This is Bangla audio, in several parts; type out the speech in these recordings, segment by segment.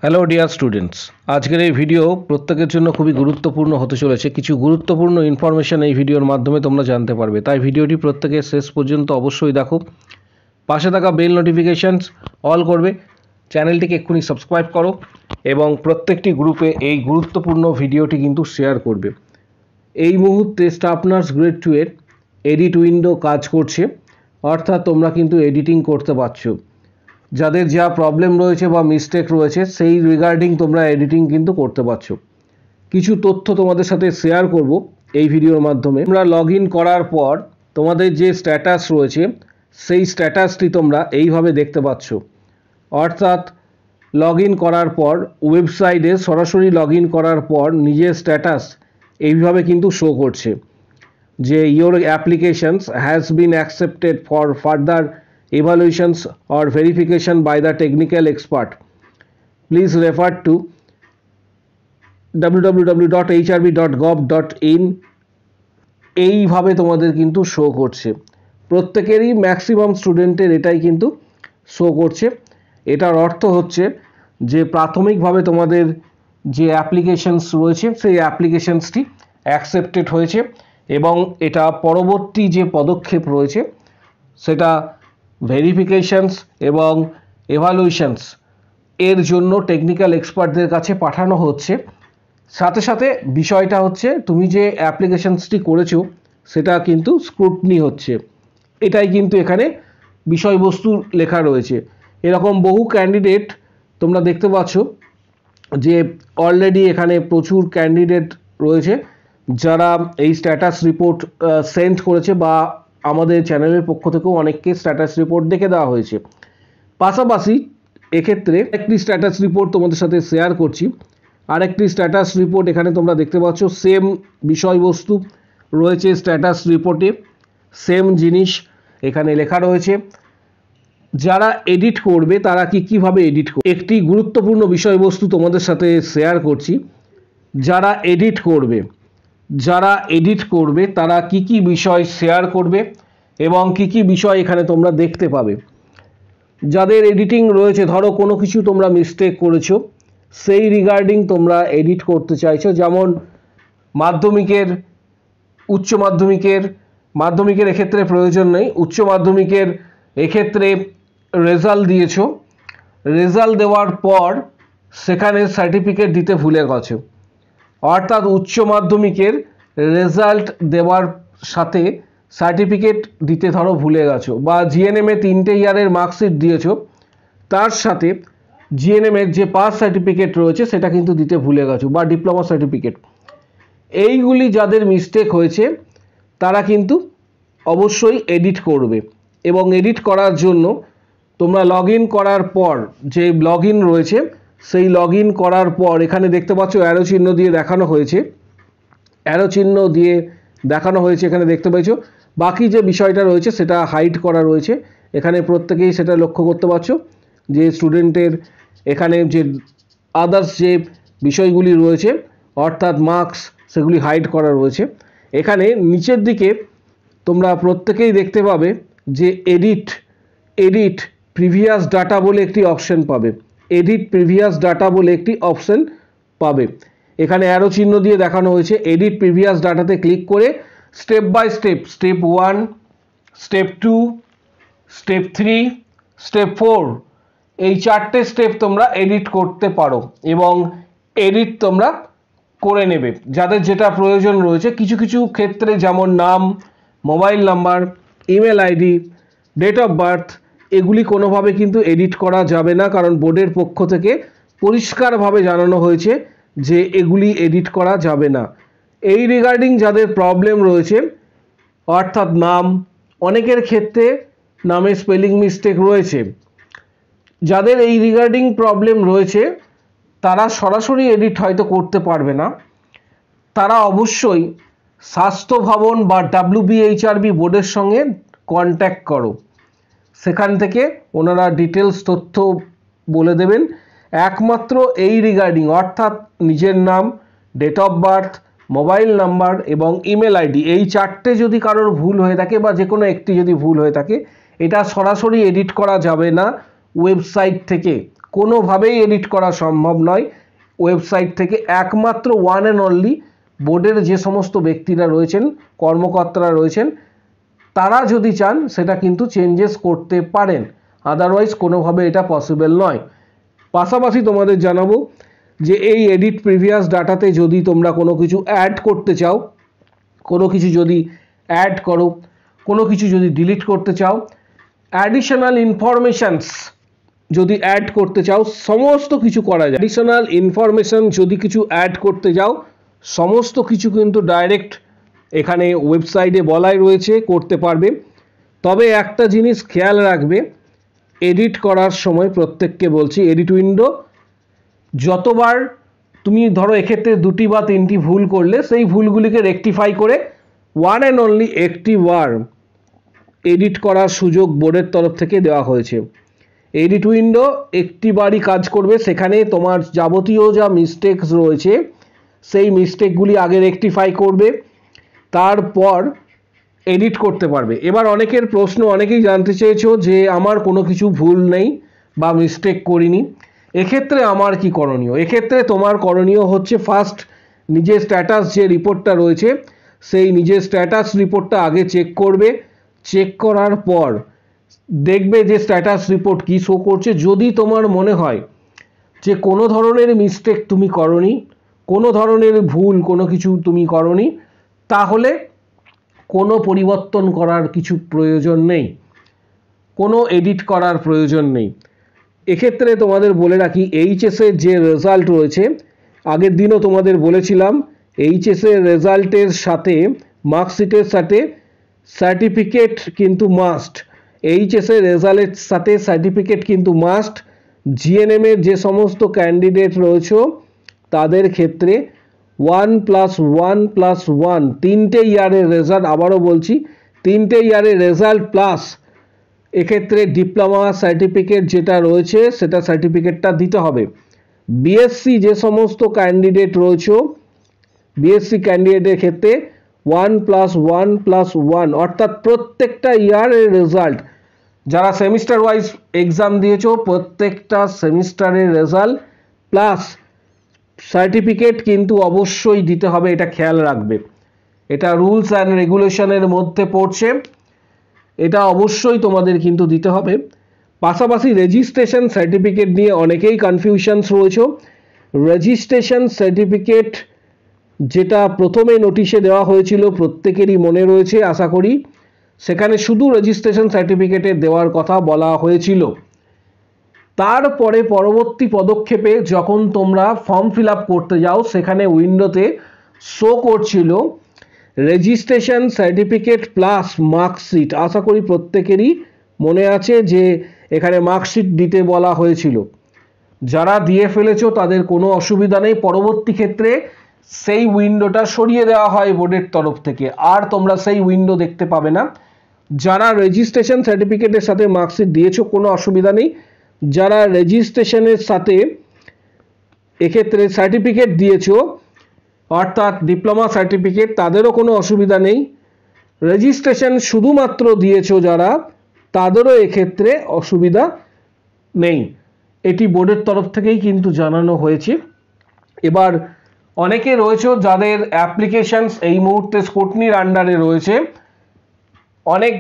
হ্যালো ডিয়ার স্টুডেন্টস, আজকের এই ভিডিও প্রত্যেকের জন্য খুবই গুরুত্বপূর্ণ হতে চলেছে। কিছু গুরুত্বপূর্ণ ইনফরমেশন এই ভিডিওর মাধ্যমে তোমরা জানতে পারবে, তাই ভিডিওটি প্রত্যেকের শেষ পর্যন্ত অবশ্যই দেখো। পাশে থাকা বেল নোটিফিকেশানস অল করবে, চ্যানেলটিকে এক্ষুনি সাবস্ক্রাইব করো এবং প্রত্যেকটি গ্রুপে এই গুরুত্বপূর্ণ ভিডিওটি কিন্তু শেয়ার করবে। এই মুহূর্তে স্টাফ নার্স গ্রেড 2 এর এডিট উইন্ডো কাজ করছে, অর্থাৎ তোমরা কিন্তু এডিটিং করতে পারছো। যাদের যা প্রবলেম রয়েছে বা মিস্টেক রয়েছে সেই রিগার্ডিং তোমরা এডিটিং কিন্তু করতে পারছো। কিছু তথ্য তোমাদের সাথে শেয়ার করব এই ভিডিওর মাধ্যমে। তোমরা লগ ইন করার পর তোমাদের যে স্ট্যাটাস রয়েছে সেই স্ট্যাটাসটি তোমরা এইভাবে দেখতে পাচ্ছ। অর্থাৎ লগ ইন করার পর ওয়েবসাইটে সরাসরি লগ ইন করার পর নিজের স্ট্যাটাস এইভাবে কিন্তু শো করছে যে your applications has been accepted for further evaluations or verification by the technical expert. Please refer to www.hrb.gov.in এইভাবে তোমাদের কিন্তু শো করছে। প্রত্যেকেরই ম্যাক্সিমাম স্টুডেন্টের এটাই কিন্তু শো করছে। এটার অর্থ হচ্ছে যে প্রাথমিকভাবে তোমাদের যে অ্যাপ্লিকেশনস রয়েছে সেই অ্যাপ্লিকেশনসটি অ্যাকসেপ্টেড হয়েছে এবং এটা পরবর্তী যে পদক্ষেপ রয়েছে সেটা ভেরিফিকেশনস এবং এভালুয়েশনস এর জন্য টেকনিক্যাল এক্সপার্টদের কাছে পাঠানো হচ্ছে। সাথে সাথে বিষয়টা হচ্ছে তুমি যে অ্যাপ্লিকেশনসটি করেছো সেটা কিন্তু স্ক্রুটনি হচ্ছে, এটাই কিন্তু এখানে বিষয়বস্তু লেখা রয়েছে। এরকম বহু ক্যান্ডিডেট তোমরা দেখতে পাচ্ছ যে অলরেডি এখানে প্রচুর ক্যান্ডিডেট রয়েছে যারা এই স্ট্যাটাস রিপোর্ট সেন্ড করেছে বা আমাদের চ্যানেলের পক্ষ থেকেও অনেককে স্ট্যাটাস রিপোর্ট দেখে দেওয়া হয়েছে। পাশাপাশি এক্ষেত্রে একটি স্ট্যাটাস রিপোর্ট তোমাদের সাথে শেয়ার করছি। আরেকটি স্ট্যাটাস রিপোর্ট এখানে তোমরা দেখতে পাচ্ছ, সেম বিষয়বস্তু রয়েছে স্ট্যাটাস রিপোর্টে, সেম জিনিস এখানে লেখা রয়েছে। যারা এডিট করবে তারা কীভাবে এডিট করবে, একটি গুরুত্বপূর্ণ বিষয়বস্তু তোমাদের সাথে শেয়ার করছি। যারা এডিট করবে তারা কি বিষয় শেয়ার করবে এবং কি বিষয় এখানে তোমরা দেখতে পাবে। যাদের এডিটিং রয়েছে, ধরো কোনো কিছু তোমরা মিস্টেক করেছো, সেই রিগার্ডিং তোমরা এডিট করতে চাইছো, যেমন উচ্চ মাধ্যমিকের এক্ষেত্রে প্রয়োজন নেই, উচ্চ মাধ্যমিকের এক্ষেত্রে রেজাল্ট দিয়েছো, রেজাল্ট দেওয়ার পর সেখানে সার্টিফিকেট দিতে ভুলে গেছো, অর্থাৎ উচ্চ মাধ্যমিকের রেজাল্ট দেওয়ার সাথে সার্টিফিকেট দিতে ধরো ভুলে গেছো, বা জিএনএমে 3টে ইয়ারের মার্কশিট দিয়েছো, তার সাথে জিএনএমের যে পাস সার্টিফিকেট রয়েছে সেটা কিন্তু দিতে ভুলে গেছো, বা ডিপ্লোমা সার্টিফিকেট। এইগুলি যাদের মিস্টেক হয়েছে তারা কিন্তু অবশ্যই এডিট করবে এবং এডিট করার জন্য তোমরা লগ ইন করার পর যে লগ ইন রয়েছে সেই লগ ইন করার পর এখানে দেখতে পাচ্ছ অ্যারো চিহ্ন দিয়ে দেখানো হয়েছে, এখানে দেখতে পাচ্ছ। বাকি যে বিষয়টা রয়েছে সেটা হাইড করা রয়েছে, এখানে প্রত্যেকেই সেটা লক্ষ্য করতে পারছো যে স্টুডেন্টের এখানে যে আদার্স যে বিষয়গুলি রয়েছে অর্থাৎ মার্কস সেগুলি হাইড করা রয়েছে। এখানে নিচের দিকে তোমরা প্রত্যেকেই দেখতে পাবে যে এডিট প্রিভিয়াস ডাটা বলে একটি অপশন পাবে। এখানে অ্যারো চিহ্ন দিয়ে দেখানো হয়েছে, এডিট প্রিভিয়াস ডাটাতে ক্লিক করে step by step, step 1, step 2, step 3, step 4 এই 4টে স্টেপ তোমরা এডিট করতে পারো এবং এডিট তোমরা করে নেবে যাদের যেটা প্রয়োজন রয়েছে। কিছু ক্ষেত্রে যেমন নাম, mobile number, email ID, date of birth এগুলি কোনোভাবে কিন্তু এডিট করা যাবে না, কারণ বোর্ডের পক্ষ থেকে পরিষ্কারভাবে জানানো হয়েছে যে এগুলি এডিট করা যাবে না। এই রিগার্ডিং যাদের প্রবলেম রয়েছে, অর্থাৎ নাম, অনেকের ক্ষেত্রে নামে স্পেলিং মিস্টেক রয়েছে, যাদের এই রিগার্ডিং প্রবলেম রয়েছে তারা সরাসরি এডিট হয়তো করতে পারবে না। তারা অবশ্যই স্বাস্থ্য ভবন বা WBHRB বোর্ডের সঙ্গে কন্ট্যাক্ট করো, সেখান থেকে ওনারা ডিটেলস তথ্য বলে দেবেন। একমাত্র এই রিগার্ডিং অর্থাৎ নিজের নাম, date of birth, mobile number এবং ইমেল আইডি এই 4টে যদি কারোর ভুল হয়ে থাকে বা যে কোনো একটি যদি ভুল হয়ে থাকে, এটা সরাসরি এডিট করা যাবে না ওয়েবসাইট থেকে, কোনোভাবেই এডিট করা সম্ভব নয় ওয়েবসাইট থেকে। একমাত্র ওয়ান অ্যান্ড অনলি বোর্ডের যে সমস্ত ব্যক্তিরা রয়েছেন, কর্মকর্তারা রয়েছেন, তারা যদি চান সেটা কিন্তু চেঞ্জেস করতে পারেন, আদারওয়াইজ কোনোভাবে এটা পসিবল নয়। পাশাপাশি তোমাদের জানাবো যে এই এডিট প্রিভিয়াস ডাটাতে যদি তোমরা কোনো কিছু অ্যাড করতে চাও, কোনো কিছু যদি অ্যাড করো, কোনো কিছু যদি ডিলিট করতে চাও, অ্যাডিশনাল ইনফরমেশনস যদি অ্যাড করতে চাও, সমস্ত কিছু করা যায়। অ্যাডিশনাল ইনফরমেশন যদি কিছু অ্যাড করতে যাও, সমস্ত কিছু কিন্তু ডাইরেক্ট এখানে ওয়েবসাইটে বলাই রয়েছে করতে পারবে। তবে একটা জিনিস খেয়াল রাখবে, এডিট করার সময় প্রত্যেককে বলছি, এডিট উইন্ডো যতবার তুমি ধরো এক্ষেত্রে 2টি বা 3টি ভুল করলে, সেই ভুলগুলিকে রেকটিফাই করে ওয়ান অ্যান্ড অনলি একটি বার এডিট করার সুযোগ বোর্ডের তরফ থেকে দেওয়া হয়েছে। এডিট উইন্ডো একটি বারই কাজ করবে, সেখানে তোমার যাবতীয় যা মিস্টেকস রয়েছে সেই মিস্টেকগুলি আগে রেকটিফাই করবে, তারপর এডিট করতে পারবে। এবার অনেকের প্রশ্ন, অনেকেই জানতে চেয়েছো যে আমার কোনো কিছু ভুল নেই বা মিস্টেক করিনি, এক্ষেত্রে আমার কি করণীয়? এক্ষেত্রে তোমার করণীয় হচ্ছে ফার্স্ট নিজের স্ট্যাটাস যে রিপোর্টটা রয়েছে সেই নিজের স্ট্যাটাস রিপোর্টটা আগে চেক করবে। চেক করার পর দেখবে যে স্ট্যাটাস রিপোর্ট কি শো করছে। যদি তোমার মনে হয় যে কোনো ধরনের মিস্টেক তুমি করনি, কোনো ধরনের ভুল কোনো কিছু তুমি করনি, তাহলে কোনো পরিবর্তন করার কিছু প্রয়োজন নেই, কোনো এডিট করার প্রয়োজন নেই। এক্ষেত্রে তোমাদের বলে রাখি, এইচএসের যে রেজাল্ট রয়েছে, আগের দিনও তোমাদের বলেছিলাম এইচএসের রেজাল্টের সাথে মার্কশিটের সাথে সার্টিফিকেট কিন্তু মাস্ট। এইচএসের রেজাল্টের সাথে সার্টিফিকেট কিন্তু মাস্ট। জিএনএমের যে সমস্ত ক্যান্ডিডেট রয়েছে তাদের ক্ষেত্রে 1+1+1 তিনটে ইয়ারের রেজাল্ট, আবারও বলছি তিনটে ইয়ারের রেজাল্ট প্লাস এক্ষেত্রে ডিপ্লোমা সার্টিফিকেট যেটা রয়েছে সেটা সার্টিফিকেটটা দিতে হবে। বিএসসি যে সমস্ত ক্যান্ডিডেট রয়েছে, বিএসসি ক্যান্ডিডেটের ক্ষেত্রে 1+1+1 অর্থাৎ প্রত্যেকটা ইয়ারের রেজাল্ট, যারা সেমিস্টার ওয়াইজ এক্সাম দিয়েছো প্রত্যেকটা সেমিস্টারের রেজাল্ট প্লাস সার্টিফিকেট কিন্তু অবশ্যই দিতে হবে, এটা খেয়াল রাখবে। এটা রুলস অ্যান্ড রেগুলেশনের মধ্যে পড়ছে, এটা অবশ্যই তোমাদের কিন্তু দিতে হবে। পাশাপাশি রেজিস্ট্রেশন সার্টিফিকেট নিয়ে অনেকেই কনফিউশনস রয়েছে। রেজিস্ট্রেশন সার্টিফিকেট যেটা প্রথমে নোটিশে দেওয়া হয়েছিল প্রত্যেকেরই মনে রয়েছে আশা করি, সেখানে শুধু রেজিস্ট্রেশন সার্টিফিকেটে দেওয়ার কথা বলা হয়েছিল। তারপরে পরবর্তী পদক্ষেপে যখন তোমরা ফর্ম ফিল আপ করতে যাও, সেখানে উইন্ডোতে শো করছিল রেজিস্ট্রেশন সার্টিফিকেট প্লাস মার্কশিট। আশা করি প্রত্যেকেরই মনে আছে যে এখানে মার্কশিট দিতে বলা হয়েছিল। যারা দিয়ে ফেলেছো তাদের কোনো অসুবিধা নেই, পরবর্তী ক্ষেত্রে সেই উইন্ডোটা সরিয়ে দেওয়া হয় বোর্ডের তরফ থেকে, আর তোমরা সেই উইন্ডো দেখতে পাবে না। যারা রেজিস্ট্রেশন সার্টিফিকেটের সাথে মার্কশিট দিয়েছো কোনো অসুবিধা নেই, যারা রেজিস্ট্রেশনের সাথে এক্ষেত্রে সার্টিফিকেট দিয়েছো অর্থাৎ ডিপ্লোমা সার্টিফিকেট, তাদেরও কোনো অসুবিধা নেই। রেজিস্ট্রেশন শুধুমাত্র দিয়েছো যারা, তাদেরও এক্ষেত্রে অসুবিধা নেই, এটি বোর্ডের তরফ থেকেই কিন্তু জানানো হয়েছে। এবার অনেকে রয়েছে যাদের অ্যাপ্লিকেশনস এই মুহূর্তে স্ক্রুটনির আন্ডারে রয়েছে, অনেক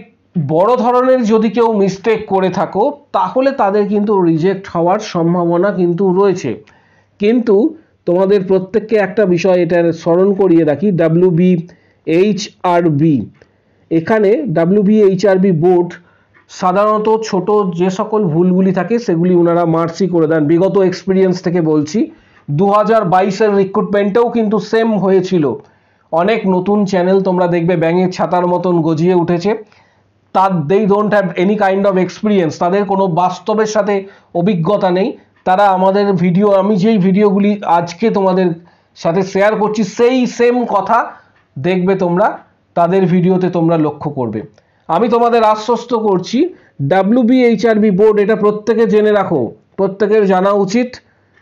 বড় ধরনের যদি কেউ মিস্টেক করে থাকো তাহলে তাদের কিন্তু রিজেক্ট হওয়ার সম্ভাবনা কিন্তু রয়েছে। কিন্তু তোমাদের প্রত্যেককে একটা বিষয় এটা স্মরণ করিয়ে রাখি, WBHRB, এখানে WBHRB বোর্ড সাধারণত ছোট যে সকল ভুলগুলি থাকে সেগুলি ওনারা মার্সি করে দেন। বিগত এক্সপিরিয়েন্স থেকে বলছি, 2022-এর রিক্রুটমেন্টেও কিন্তু সেম হয়েছিল। অনেক নতুন চ্যানেল তোমরা দেখবে ব্যাঙের ছাতার মতন গজিয়ে উঠেছে, they don't have any kind of experience, তাদের কোনো বাস্তবের সাথে অভিজ্ঞতা নেই। তারা আমাদের ভিডিও, আমি যেই ভিডিওগুলি আজকে তোমাদের সাথে শেয়ার করছি সেই সেম কথা দেখবে তোমরা, তাদের ভিডিওতে তোমরা লক্ষ্য করবে। আমি তোমাদের আশ্বস্ত করছি WBHRB বোর্ড, এটা প্রত্যেকে জেনে রাখো, প্রত্যেকের জানা উচিত।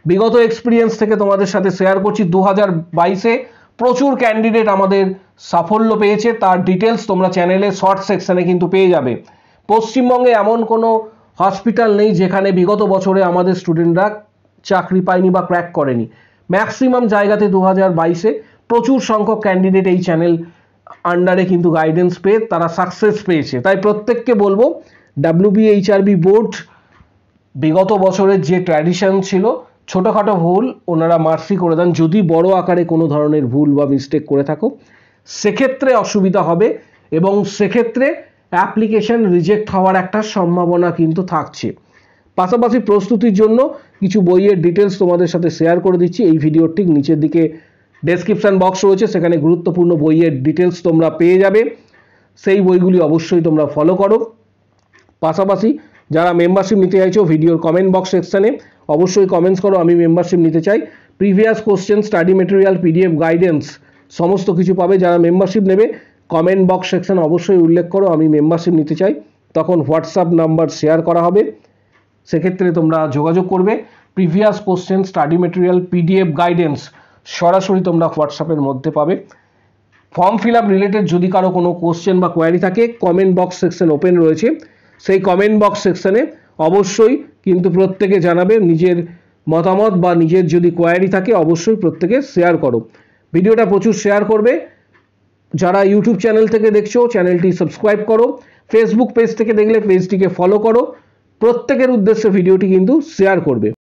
বিগত এক্সপিরিয়েন্স থেকে তোমাদের সাথে শেয়ার করছি, 2022-এ প্রচুর ক্যান্ডিডেট আমাদের সাফল্য পেয়েছে, তার ডিটেলস তোমরা চ্যানেলে শর্ট সেকশনে কিন্তু পেয়ে যাবে। পশ্চিমবঙ্গে এমন কোনো হসপিটাল নেই যেখানে বিগত বছরে আমাদের স্টুডেন্টরা চাকরি পায়নি বা ক্র্যাক করেনি। ম্যাক্সিমাম জায়গাতে 2022-এ প্রচুর সংখ্যক ক্যান্ডিডেট এই চ্যানেল আন্ডারে কিন্তু গাইডেন্স পেয়ে তারা সাকসেস পেয়েছে। তাই প্রত্যেককে বলবো WBHRB বোর্ড বিগত বছরের যে ট্র্যাডিশন ছিল, ছোটোখাটো ভুল ওনারা মার্সি করে দেন। যদি বড় আকারে কোনো ধরনের ভুল বা মিস্টেক করে থাকো সেক্ষেত্রে অসুবিধা হবে এবং সেক্ষেত্রে অ্যাপ্লিকেশন রিজেক্ট হওয়ার একটা সম্ভাবনা কিন্তু থাকছে। পাশাপাশি প্রস্তুতির জন্য কিছু বইয়ের ডিটেলস তোমাদের সাথে শেয়ার করে দিচ্ছি। এই ভিডিওর ঠিক নিচের দিকে ডেসক্রিপশন বক্স রয়েছে, সেখানে গুরুত্বপূর্ণ বইয়ের ডিটেলস তোমরা পেয়ে যাবে। সেই বইগুলি অবশ্যই তোমরা ফলো করো। পাশাপাশি যারা মেম্বারশিপ নিতে চাইছো ভিডিওর কমেন্ট বক্স সেকশানে অবশ্যই কমেন্টস করো আমি মেম্বারশিপ নিতে চাই। Previous question, study material, PDF guidance সমস্ত কিছু পাবে। যারা মেম্বারশিপ নেবে কমেন্ট বক্স সেকশানে অবশ্যই উল্লেখ করো আমি মেম্বারশিপ নিতে চাই, তখন হোয়াটসঅ্যাপ নাম্বার শেয়ার করা হবে, সেক্ষেত্রে তোমরা যোগাযোগ করবে। Previous question, study material, PDF guidance সরাসরি তোমরা হোয়াটসঅ্যাপের মধ্যে পাবে। ফর্ম ফিল আপ রিলেটেড যদি কারো কোনো কোশ্চেন বা কোয়ারি থাকে কমেন্ট বক্স সেকশন ওপেন রয়েছে, সেই কমেন্ট বক্স সেকশনে অবশ্যই কিন্তু প্রত্যেকে জানাবে নিজের মতামত বা নিজের যদি কোয়ারি থাকে অবশ্যই প্রত্যেকে শেয়ার করো। ভিডিওটা প্রচুর শেয়ার করবে। যারা ইউটিউব চ্যানেল থেকে দেখছো চ্যানেলটি সাবস্ক্রাইব করো, ফেসবুক পেজ থেকে দেখলে পেজটিকে ফলো করো। প্রত্যেকের উদ্দেশ্যে ভিডিওটি কিন্তু শেয়ার করবে।